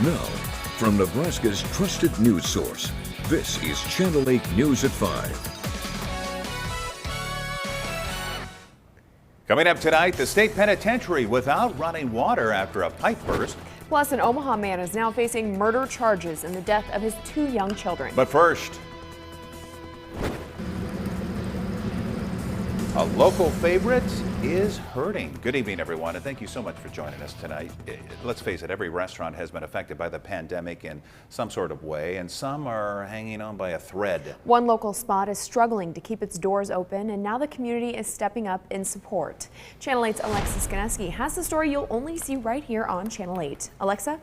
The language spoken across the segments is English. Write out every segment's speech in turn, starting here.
Now, from Nebraska's trusted news source, this is Channel 8 News at 5. Coming up tonight, the state penitentiary without running water after a pipe burst. Plus, an Omaha man is now facing murder charges in the death of his 2 young children. But first, a local favorite is hurting. Good evening, everyone, and thank you so much for joining us tonight. Let's face it, every restaurant has been affected by the pandemic in some sort of way, and some are hanging on by a thread. One local spot is struggling to keep its doors open, and now the community is stepping up in support. Channel 8's Alexa Skineski has the story you'll only see right here on Channel 8. Alexa?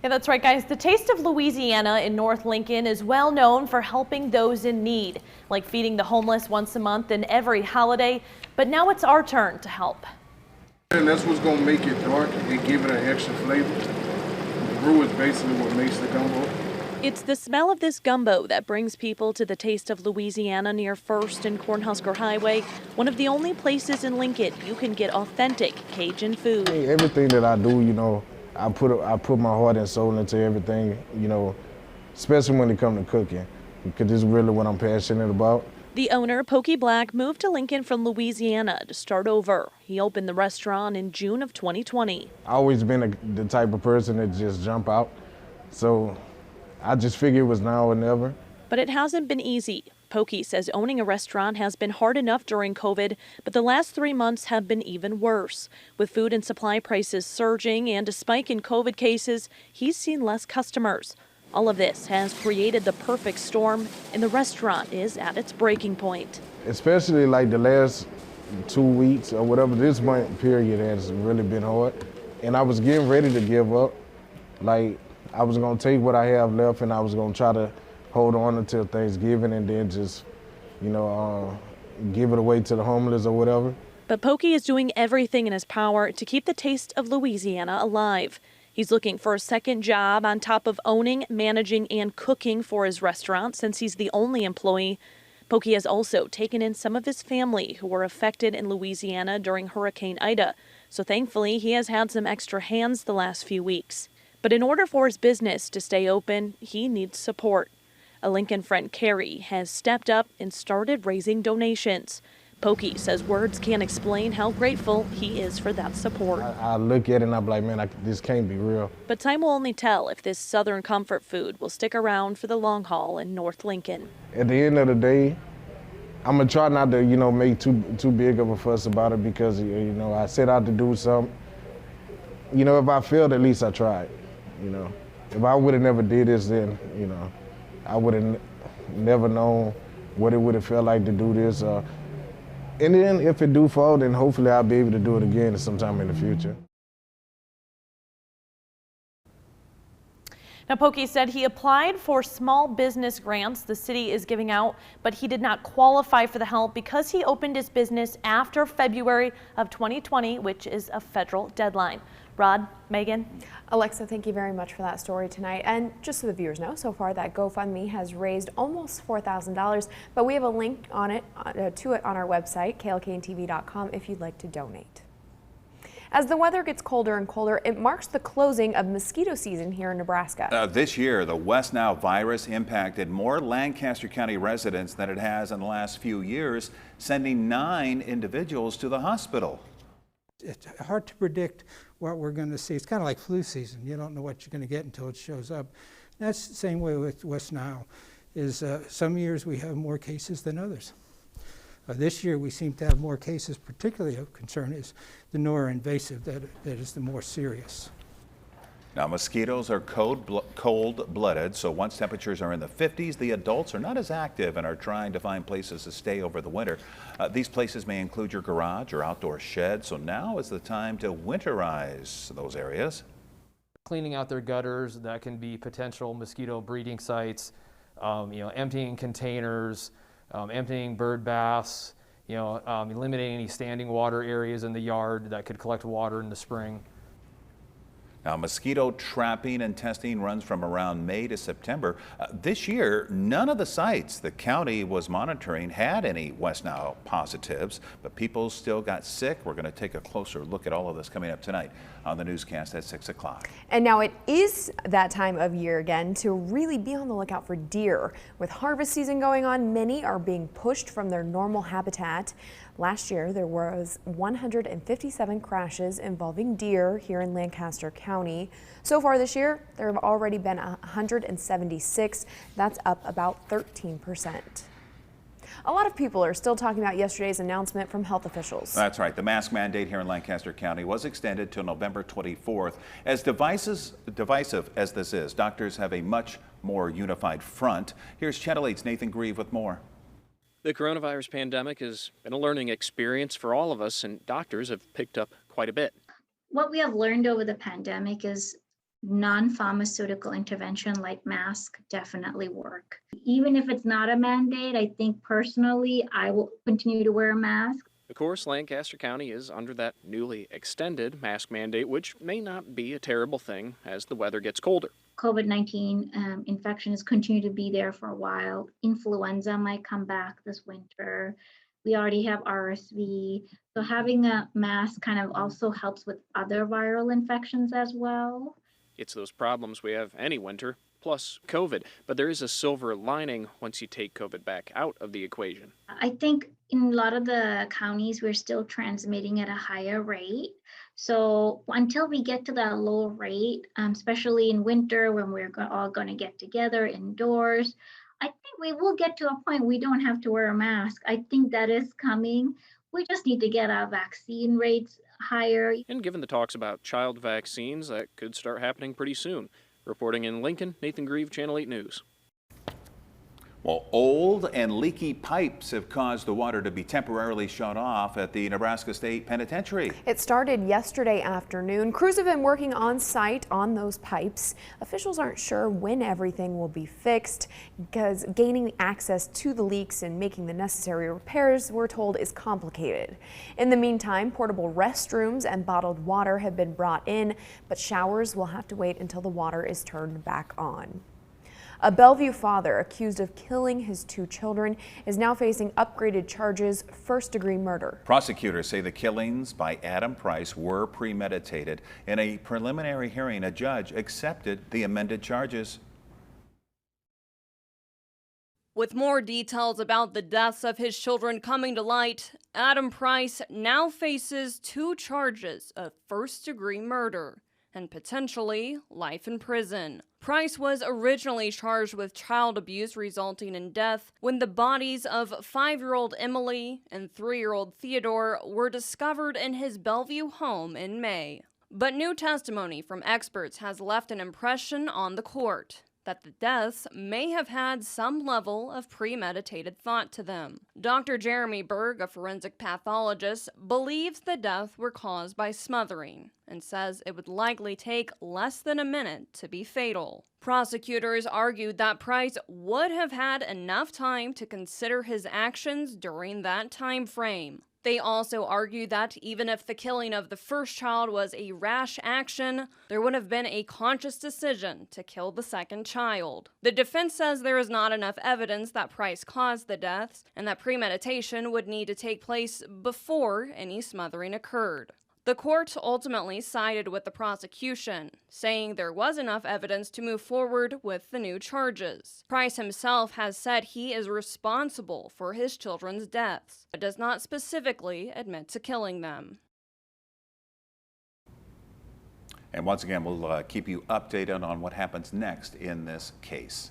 Yeah, that's right, guys. The Taste of Louisiana in North Lincoln is well known for helping those in need, like feeding the homeless once a month and every holiday. But now it's our turn to help. And that's what's going to make it dark and give it an extra flavor. The brew is basically what makes the gumbo. It's the smell of this gumbo that brings people to the Taste of Louisiana near First and Cornhusker Highway, one of the only places in Lincoln you can get authentic Cajun food. Everything that I do, I put my heart and soul into everything, especially when it comes to cooking, because this is really what I'm passionate about. The owner, Pokey Black, moved to Lincoln from Louisiana to start over. He opened the restaurant in June of 2020. I've always been the type of person that just jump out, so I just figured it was now or never. But it hasn't been easy. Pokey says owning a restaurant has been hard enough during COVID, but the last 3 months have been even worse. With food and supply prices surging and a spike in COVID cases, he's seen less customers. All of this has created the perfect storm, and the restaurant is at its breaking point. Especially like the last 2 weeks or whatever, this month period has really been hard. And I was getting ready to give up. Like, I was gonna take what I have left and I was gonna try to hold on until Thanksgiving and then just, give it away to the homeless or whatever. But Pokey is doing everything in his power to keep the Taste of Louisiana alive. He's looking for a second job on top of owning, managing, and cooking for his restaurant since he's the only employee. Pokey has also taken in some of his family who were affected in Louisiana during Hurricane Ida. So thankfully, he has had some extra hands the last few weeks. But in order for his business to stay open, he needs support. A Lincoln friend, Carrie, has stepped up and started raising donations. Pokey says words can't explain how grateful he is for that support. I look at it and I'm like, man, this can't be real. But time will only tell if this Southern comfort food will stick around for the long haul in North Lincoln. At the end of the day, I'm gonna try not to, make too big of a fuss about it because, I set out to do something. If I failed, at least I tried. If I would have never did this, then, I would have never known what it would have felt like to do this. And then if it do fall, then hopefully I'll be able to do it again sometime in the future. Now, Pokey said he applied for small business grants the city is giving out, but he did not qualify for the help because he opened his business after February of 2020, which is a federal deadline. Rod, Megan. Alexa, thank you very much for that story tonight. And just so the viewers know, so far that GoFundMe has raised almost $4,000, but we have a link on it to it on our website, klkntv.com, if you'd like to donate. As the weather gets colder and colder, it marks the closing of mosquito season here in Nebraska. This year, the West Nile virus impacted more Lancaster County residents than it has in the last few years, sending 9 individuals to the hospital. It's hard to predict what we're going to see. It's kind of like flu season. You don't know what you're going to get until it shows up. And that's the same way with West Nile. Some years we have more cases than others. This year we seem to have more cases. Particularly of concern is the neuroinvasive that is the more serious. Now, mosquitoes are cold-blooded, so once temperatures are in the 50s, the adults are not as active and are trying to find places to stay over the winter. These places may include your garage or outdoor shed, so now is the time to winterize those areas. Cleaning out their gutters, that can be potential mosquito breeding sites, emptying containers, emptying bird baths, eliminating any standing water areas in the yard that could collect water in the spring. Now, mosquito trapping and testing runs from around May to September. This year, none of the sites the county was monitoring had any West Nile positives, but people still got sick. We're going to take a closer look at all of this coming up tonight on the newscast at 6 o'clock. And now it is that time of year again to really be on the lookout for deer. With harvest season going on, many are being pushed from their normal habitat. Last year, there was 157 crashes involving deer here in Lancaster County. So far this year, there have already been 176. That's up about 13%. A lot of people are still talking about yesterday's announcement from health officials. That's right. The mask mandate here in Lancaster County was extended till November 24th. As divisive as this is, doctors have a much more unified front. Here's Channel 8's Nathan Grieve with more. The coronavirus pandemic has been a learning experience for all of us, and doctors have picked up quite a bit. What we have learned over the pandemic is non-pharmaceutical intervention like masks definitely work. Even if it's not a mandate, I think personally I will continue to wear a mask. Of course, Lancaster County is under that newly extended mask mandate, which may not be a terrible thing as the weather gets colder. COVID-19 infections continue to be there for a while. Influenza might come back this winter. We already have RSV. So having a mask kind of also helps with other viral infections as well. It's those problems we have any winter, plus COVID. But there is a silver lining once you take COVID back out of the equation. I think in a lot of the counties, we're still transmitting at a higher rate. So until we get to that low rate, especially in winter when we're all going to get together indoors, I think we will get to a point we don't have to wear a mask. I think that is coming. We just need to get our vaccine rates higher. And given the talks about child vaccines, that could start happening pretty soon. Reporting in Lincoln, Nathan Grieve, Channel 8 News. Well, old and leaky pipes have caused the water to be temporarily shut off at the Nebraska State Penitentiary. It started yesterday afternoon. Crews have been working on site on those pipes. Officials aren't sure when everything will be fixed because gaining access to the leaks and making the necessary repairs, we're told, is complicated. In the meantime, portable restrooms and bottled water have been brought in, but showers will have to wait until the water is turned back on. A Bellevue father accused of killing his 2 children is now facing upgraded charges, first-degree murder. Prosecutors say the killings by Adam Price were premeditated. In a preliminary hearing, a judge accepted the amended charges. With more details about the deaths of his children coming to light, Adam Price now faces 2 charges of first-degree murder and potentially life in prison. Price was originally charged with child abuse resulting in death when the bodies of 5-year-old Emily and 3-year-old Theodore were discovered in his Bellevue home in May. But new testimony from experts has left an impression on the court that the deaths may have had some level of premeditated thought to them. Dr. Jeremy Berg, a forensic pathologist, believes the deaths were caused by smothering and says it would likely take less than a minute to be fatal. Prosecutors argued that Price would have had enough time to consider his actions during that time frame. They also argued that even if the killing of the first child was a rash action, there would have been a conscious decision to kill the second child. The defense says there is not enough evidence that Price caused the deaths and that premeditation would need to take place before any smothering occurred. The court ultimately sided with the prosecution, saying there was enough evidence to move forward with the new charges. Price himself has said he is responsible for his children's deaths, but does not specifically admit to killing them. And once again, we'll keep you updated on what happens next in this case.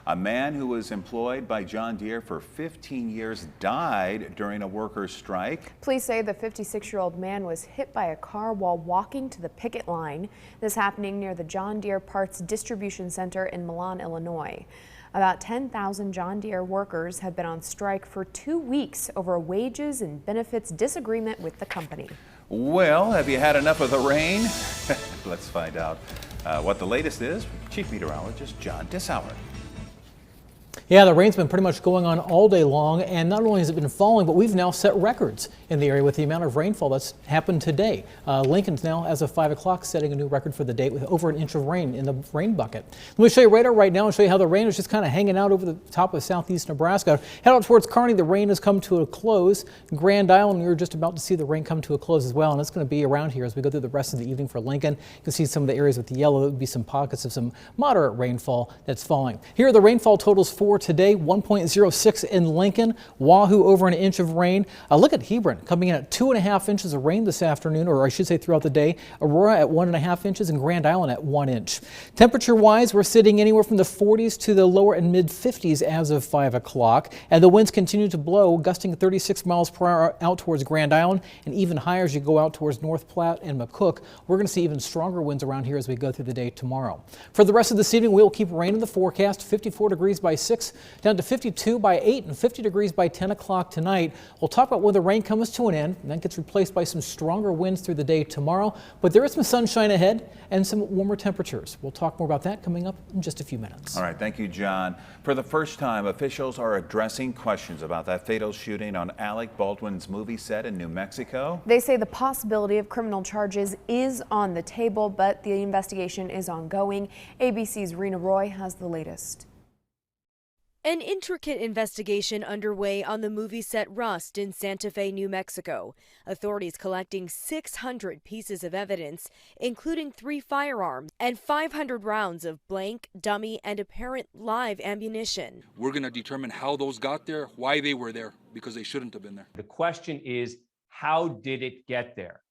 A man who was employed by John Deere for 15 years died during a workers' strike. Police say the 56-year-old man was hit by a car while walking to the picket line. This happening near the John Deere Parts Distribution Center in Milan, Illinois. About 10,000 John Deere workers have been on strike for 2 weeks over a wages and benefits disagreement with the company. Well, have you had enough of the rain? Let's find out what the latest is from Chief Meteorologist John Dissauer. Yeah, the rain's been pretty much going on all day long, and not only has it been falling, but we've now set records in the area with the amount of rainfall that's happened today. Lincoln's now, as of 5 o'clock, setting a new record for the day with over an inch of rain in the rain bucket. Let me show you radar right now and show you how the rain is just kind of hanging out over the top of southeast Nebraska. Head out towards Kearney, the rain has come to a close. Grand Island, you're just about to see the rain come to a close as well, and it's going to be around here as we go through the rest of the evening for Lincoln. You can see some of the areas with the yellow. There would be some pockets of some moderate rainfall that's falling. Here are the rainfall totals for today. 1.06 in Lincoln, Wahoo over an inch of rain. Look at Hebron coming in at 2.5 inches of rain this afternoon, or I should say throughout the day. Aurora at 1.5 inches and Grand Island at 1 inch. Temperature wise, we're sitting anywhere from the 40s to the lower and mid 50s as of 5 o'clock. And the winds continue to blow, gusting 36 miles per hour out towards Grand Island and even higher as you go out towards North Platte and McCook. We're going to see even stronger winds around here as we go through the day tomorrow. For the rest of this evening, we'll keep rain in the forecast. 54 degrees by 6, down to 52 by 8, and 50 degrees by 10 o'clock tonight. We'll talk about when the rain comes to an end and then gets replaced by some stronger winds through the day tomorrow. But there is some sunshine ahead and some warmer temperatures. We'll talk more about that coming up in just a few minutes. All right, thank you, John. For the first time, officials are addressing questions about that fatal shooting on Alec Baldwin's movie set in New Mexico. They say the possibility of criminal charges is on the table, but the investigation is ongoing. ABC's Rena Roy has the latest. An intricate investigation underway on the movie set Rust in Santa Fe, New Mexico. Authorities collecting 600 pieces of evidence, including 3 firearms and 500 rounds of blank, dummy, and apparent live ammunition. We're going to determine how those got there, why they were there, because they shouldn't have been there. The question is, how did it get there?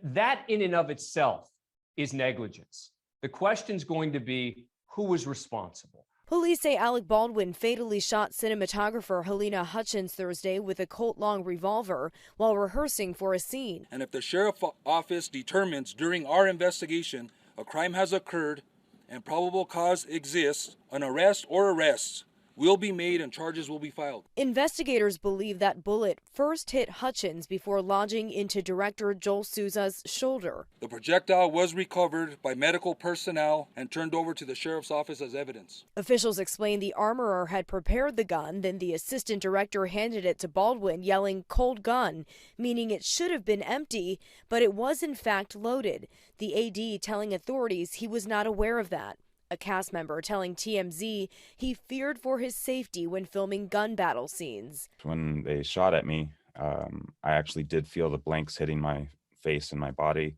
That in and of itself is negligence. The question's going to be, who was responsible? Police say Alec Baldwin fatally shot cinematographer Helena Hutchins Thursday with a Colt-long revolver while rehearsing for a scene. And if the sheriff's office determines during our investigation a crime has occurred and probable cause exists, an arrest or arrests will be made and charges will be filed. Investigators believe that bullet first hit Hutchins before lodging into director Joel Souza's shoulder. The projectile was recovered by medical personnel and turned over to the sheriff's office as evidence. Officials explain the armorer had prepared the gun, then the assistant director handed it to Baldwin, yelling "cold gun," meaning it should have been empty, but it was in fact loaded. The AD telling authorities he was not aware of that. A cast member telling TMZ he feared for his safety when filming gun battle scenes. When they shot at me, I actually did feel the blanks hitting my face and my body,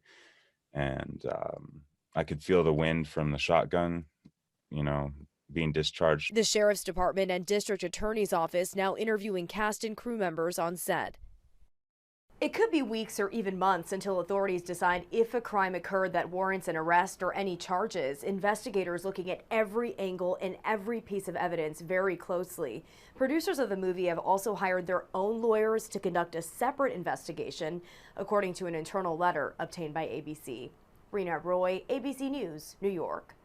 and I could feel the wind from the shotgun, being discharged. The sheriff's department and district attorney's office now interviewing cast and crew members on set. It could be weeks or even months until authorities decide if a crime occurred that warrants an arrest or any charges. Investigators looking at every angle and every piece of evidence very closely. Producers of the movie have also hired their own lawyers to conduct a separate investigation, according to an internal letter obtained by ABC. Rena Roy, ABC News, New York.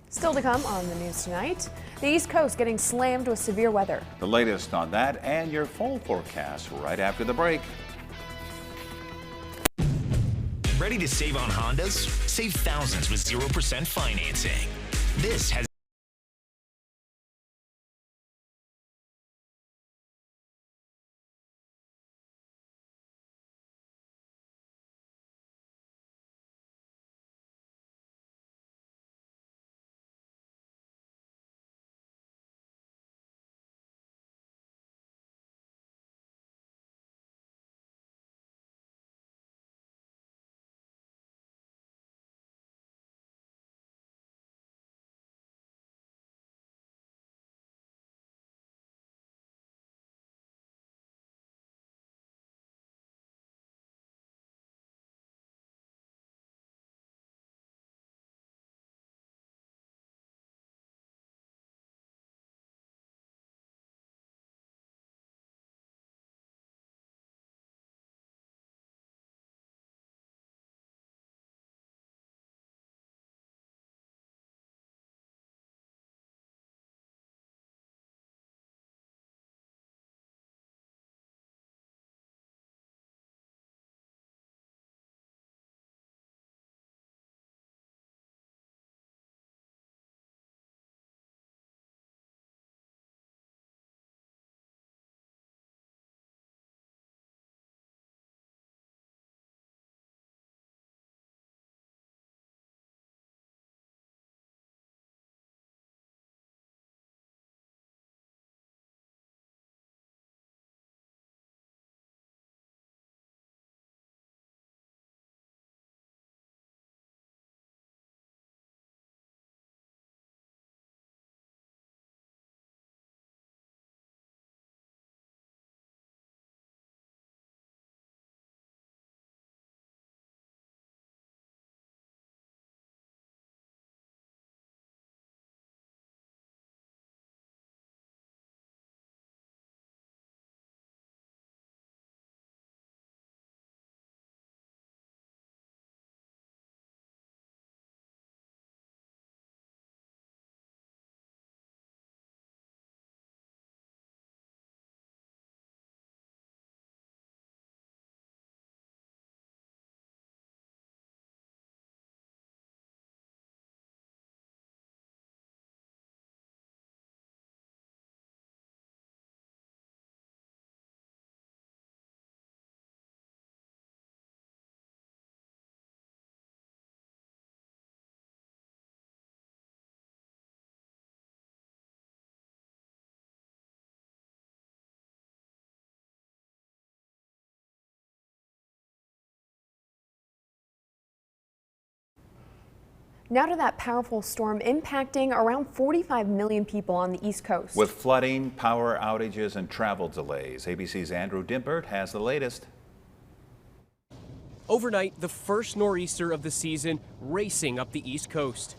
Still to come on the news tonight, the East Coast getting slammed with severe weather. The latest on that and your fall forecast right after the break. Ready to save on Hondas? Save thousands with 0% financing. This has Now to that powerful storm impacting around 45 million people on the East Coast. With flooding, power outages, and travel delays, ABC's Andrew Dimbert has the latest. Overnight, the first nor'easter of the season racing up the East Coast.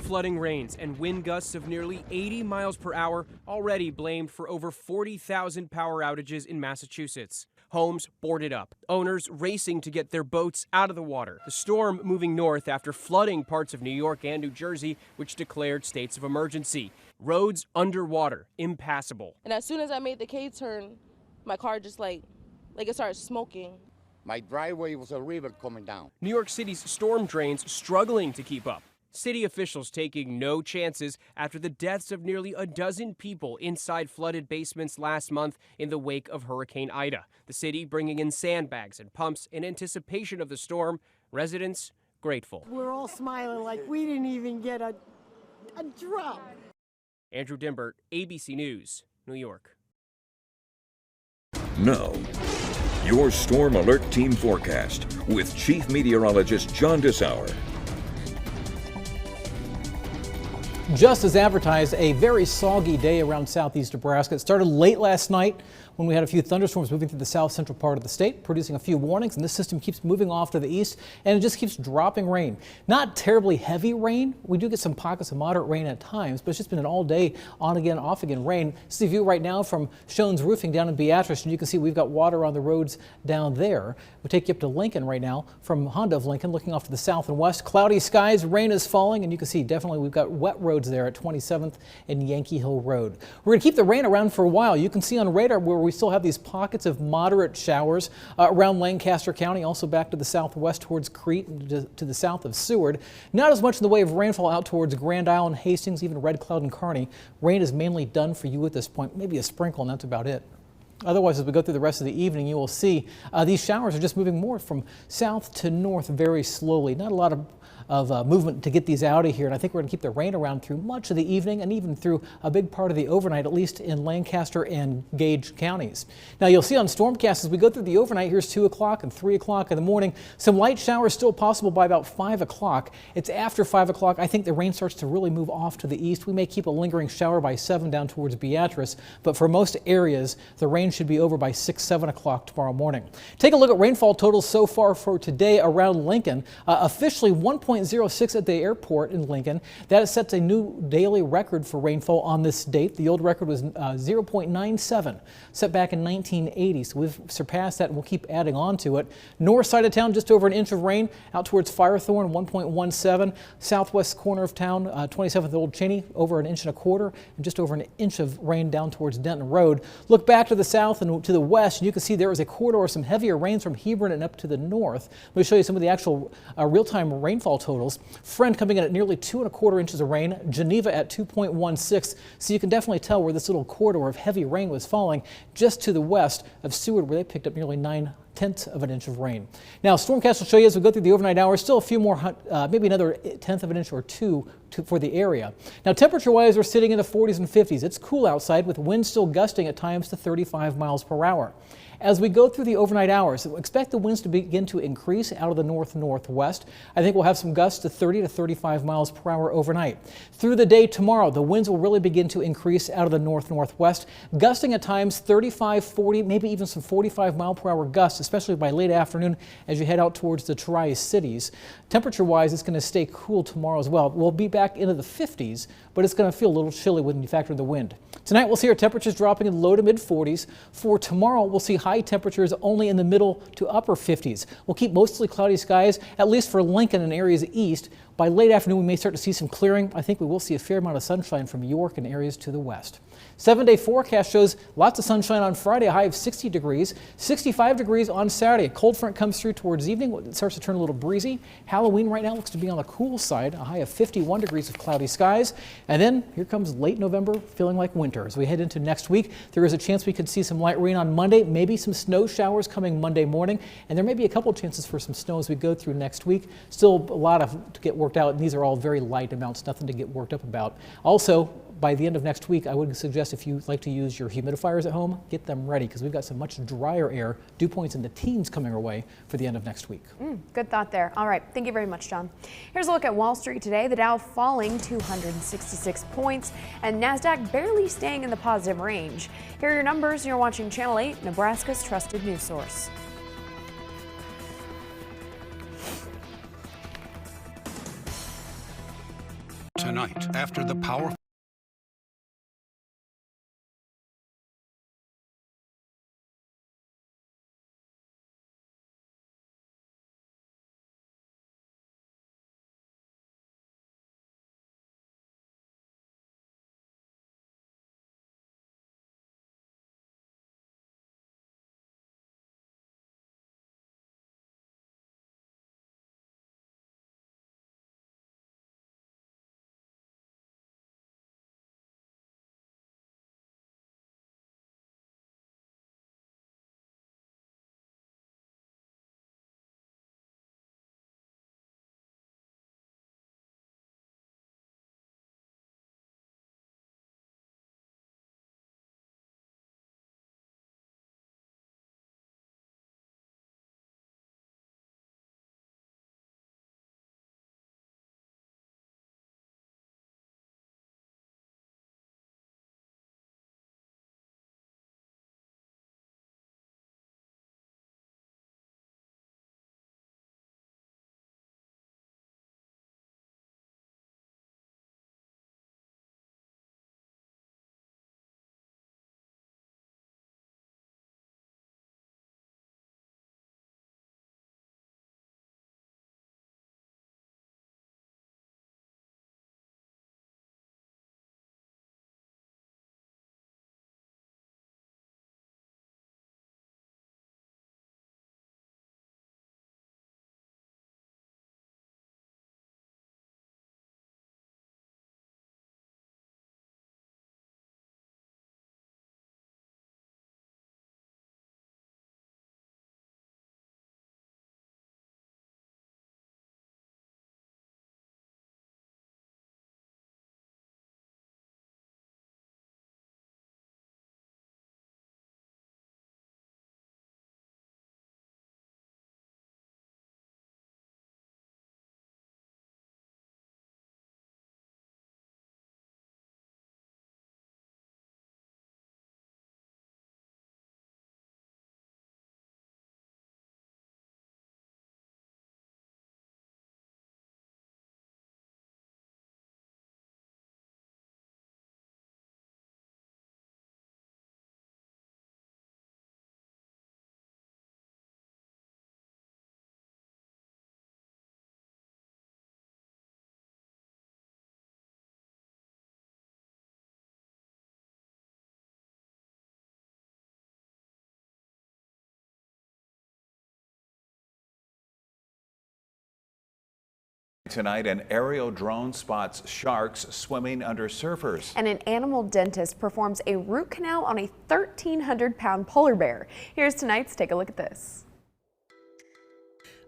Flooding rains and wind gusts of nearly 80 miles per hour already blamed for over 40,000 power outages in Massachusetts. Homes boarded up, owners racing to get their boats out of the water. The storm moving north after flooding parts of New York and New Jersey, which declared states of emergency. Roads underwater, impassable. And as soon as I made the K-turn, my car just like it started smoking. My driveway was a river coming down. New York City's storm drains struggling to keep up. City officials taking no chances after the deaths of nearly a dozen people inside flooded basements last month in the wake of Hurricane Ida. The city bringing in sandbags and pumps in anticipation of the storm. Residents grateful. We're all smiling like we didn't even get a drop. Andrew Dimbert, ABC News, New York. Now, your Storm Alert Team forecast with Chief Meteorologist John Dessauer. Just as advertised, a very soggy day around southeast Nebraska. It started late last night when we had a few thunderstorms moving through the south central part of the state, producing a few warnings, and this system keeps moving off to the east, and it just keeps dropping rain. Not terribly heavy rain. We do get some pockets of moderate rain at times, but it's just been an all-day on again, off again rain. This is the view right now from Schoen's Roofing down in Beatrice, and you can see we've got water on the roads down there. We'll take you up to Lincoln right now from Honda of Lincoln, looking off to the south and west. Cloudy skies, rain is falling, and you can see definitely we've got wet roads there at 27th and Yankee Hill Road. We're going to keep the rain around for a while. You can see on radar where we still have these pockets of moderate showers around Lancaster County, also back to the southwest towards Crete and to the south of Seward. Not as much in the way of rainfall out towards Grand Island, Hastings, even Red Cloud and Kearney. Rain is mainly done for you at this point, maybe a sprinkle, and that's about it. Otherwise, as we go through the rest of the evening, you will see these showers are just moving more from south to north very slowly. Not a lot of movement to get these out of here, and I think we're going to keep the rain around through much of the evening and even through a big part of the overnight, at least in Lancaster and Gage counties. Now you'll see on Stormcast as we go through the overnight, here's 2 o'clock and 3 o'clock in the morning. Some light showers still possible by about 5 o'clock. It's after 5 o'clock I think the rain starts to really move off to the east. We may keep a lingering shower by 7 down towards Beatrice, but for most areas the rain should be over by 6, 7 o'clock tomorrow morning. Take a look at rainfall totals so far for today around Lincoln. Officially 1.06 at the airport in Lincoln. That sets a new daily record for rainfall on this date. The old record was 0.97, set back in 1980. So we've surpassed that and we'll keep adding on to it. North side of town, just over an inch of rain. Out towards Firethorn, 1.17. Southwest corner of town, 27th Old Cheney, over an inch and a quarter, and just over an inch of rain down towards Denton Road. Look back to the south and to the west, and you can see there is a corridor of some heavier rains from Hebron and up to the north. Let me show you some of the actual real-time rainfall totals. Friend coming in at nearly 2¼ inches of rain. Geneva at 2.16. So you can definitely tell where this little corridor of heavy rain was falling just to the west of Seward, where they picked up nearly 9/10 of an inch of rain. Now, Stormcast will show you as we go through the overnight hours, still a few more, maybe another 1/10 of an inch or two for the area. Now, temperature-wise, we're sitting in the 40s and 50s. It's cool outside with winds still gusting at times to 35 miles per hour. As we go through the overnight hours, expect the winds to begin to increase out of the north-northwest. I think we'll have some gusts to 30 to 35 miles per hour overnight. Through the day tomorrow, the winds will really begin to increase out of the north-northwest, gusting at times 35, 40, maybe even some 45 mile per hour gusts, especially by late afternoon as you head out towards the Tri-Cities. Temperature-wise, it's going to stay cool tomorrow as well. We'll be back into the 50s, but it's going to feel a little chilly when you factor in the wind. Tonight, we'll see our temperatures dropping in the low to mid-40s. For tomorrow, we'll see high temperatures only in the middle to upper 50s. We'll keep mostly cloudy skies, at least for Lincoln and areas east. By late afternoon, we may start to see some clearing. I think we will see a fair amount of sunshine from York and areas to the west. 7-day forecast shows lots of sunshine on Friday, a high of 60 degrees, 65 degrees on Saturday. A cold front comes through towards evening. It starts to turn a little breezy. Halloween right now looks to be on the cool side, a high of 51 degrees with cloudy skies. And then here comes late November, feeling like winter. As we head into next week, there is a chance we could see some light rain on Monday, maybe some snow showers coming Monday morning, and there may be a couple of chances for some snow as we go through next week. Still a lot to get worked out, and these are all very light amounts, nothing to get worked up about. Also, by the end of next week, I would suggest if you like to use your humidifiers at home, get them ready because we've got some much drier air, dew points in the teens coming our way for the end of next week. Good thought there. All right. Thank you very much, John. Here's a look at Wall Street today. The Dow falling 266 points and NASDAQ barely staying in the positive range. Here are your numbers. You're watching Channel 8, Nebraska's trusted news source. Tonight, after the powerful Tonight, an aerial drone spots sharks swimming under surfers. And an animal dentist performs a root canal on a 1,300-pound polar bear. Here's tonight's Take a Look at This.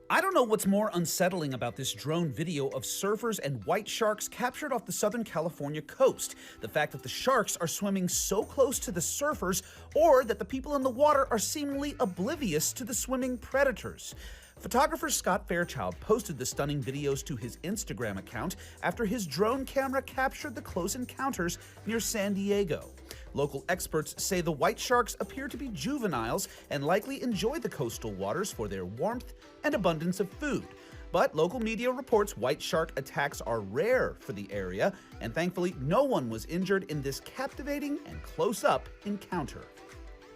I don't know what's more unsettling about this drone video of surfers and white sharks captured off the Southern California coast. The fact that the sharks are swimming so close to the surfers, or that the people in the water are seemingly oblivious to the swimming predators. Photographer Scott Fairchild posted the stunning videos to his Instagram account after his drone camera captured the close encounters near San Diego. Local experts say the white sharks appear to be juveniles and likely enjoy the coastal waters for their warmth and abundance of food. But local media reports white shark attacks are rare for the area, and thankfully no one was injured in this captivating and close-up encounter.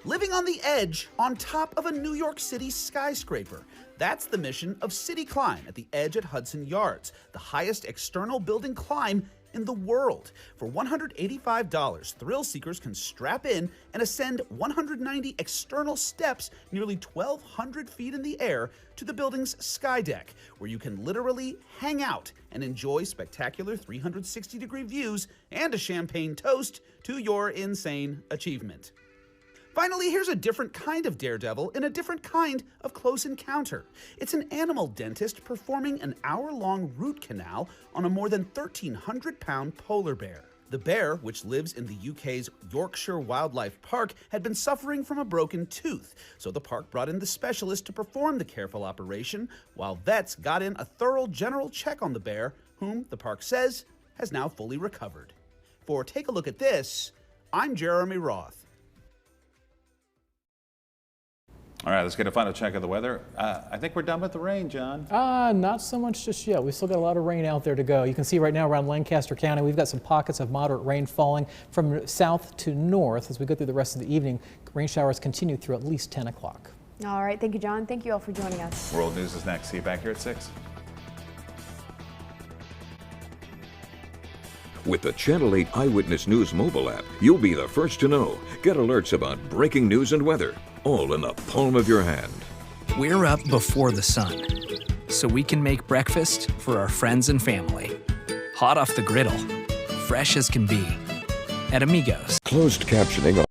Living on the edge on top of a New York City skyscraper. That's the mission of City Climb at the Edge at Hudson Yards, the highest external building climb in the world. For $185, thrill seekers can strap in and ascend 190 external steps nearly 1,200 feet in the air to the building's sky deck, where you can literally hang out and enjoy spectacular 360-degree views and a champagne toast to your insane achievement. Finally, here's a different kind of daredevil in a different kind of close encounter. It's an animal dentist performing an hour-long root canal on a more than 1,300-pound polar bear. The bear, which lives in the UK's Yorkshire Wildlife Park, had been suffering from a broken tooth, so the park brought in the specialist to perform the careful operation, while vets got in a thorough general check on the bear, whom the park says has now fully recovered. For Take a Look at This, I'm Jeremy Roth. All right, let's get a final check of the weather. I think we're done with the rain, John. Not so much just yet. We've still got a lot of rain out there to go. You can see right now around Lancaster County, we've got some pockets of moderate rain falling from south to north. As we go through the rest of the evening, rain showers continue through at least 10 o'clock. All right, thank you, John. Thank you all for joining us. World News is next. See you back here at 6. With the Channel 8 Eyewitness News mobile app, you'll be the first to know. Get alerts about breaking news and weather, all in the palm of your hand. We're up before the sun, so we can make breakfast for our friends and family. Hot off the griddle, fresh as can be. At Amigos. Closed captioning